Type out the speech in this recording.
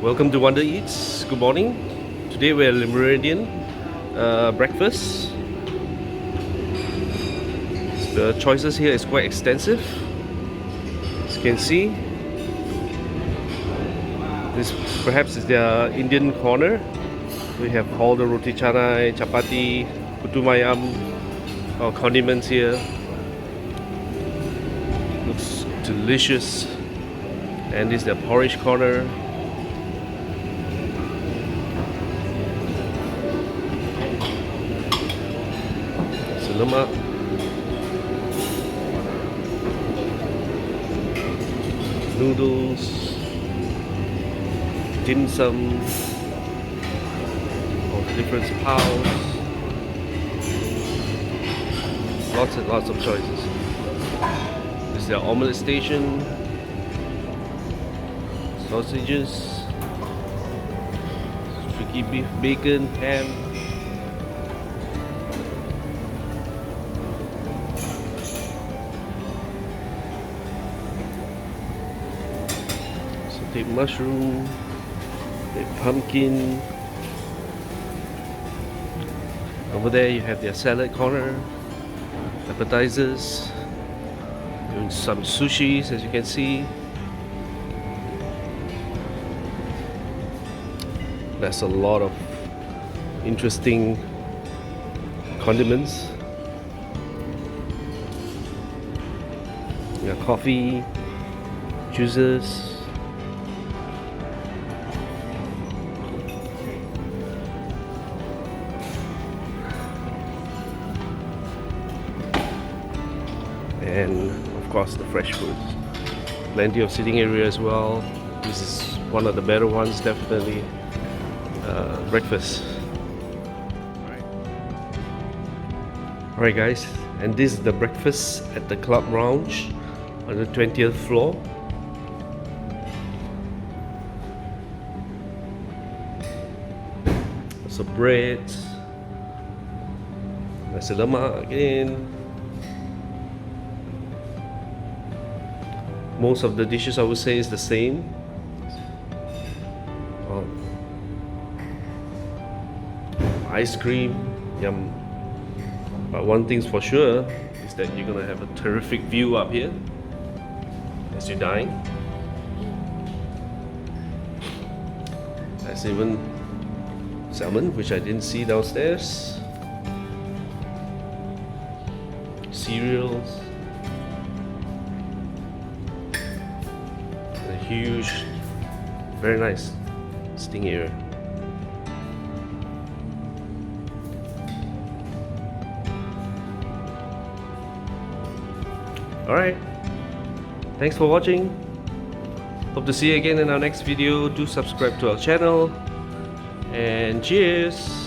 Welcome to Wonder Eats. Good morning. Today we're at Meridien breakfast. The choices here is quite extensive. As you can see, this perhaps is their Indian corner. We have all the roti canai, chapati, putu mayam, our condiments here. Looks delicious. And this is their porridge corner. Lemak, noodles, dim sum, of different piles, lots and lots of choices. This is their omelette station, sausages, sticky beef, bacon, ham. Sauteed mushroom, the pumpkin. Over there you have their salad corner, appetizers, doing some sushis as you can see. There's a lot of interesting condiments. We got coffee, juices. And of course the fresh foods. Plenty of sitting area as well. This is one of the better ones, definitely. Breakfast. Alright guys, and this is the breakfast at the club lounge on the 20th floor. So bread, nasi lemak again. Most of the dishes I would say is the same. Ice cream, yum. But one thing's for sure is that you're gonna have a terrific view up here as you dine. There's even salmon, which I didn't see downstairs. Cereals. A huge, very nice sitting area. Alright, thanks for watching. Hope to see you again in our next video. Do subscribe to our channel and cheers.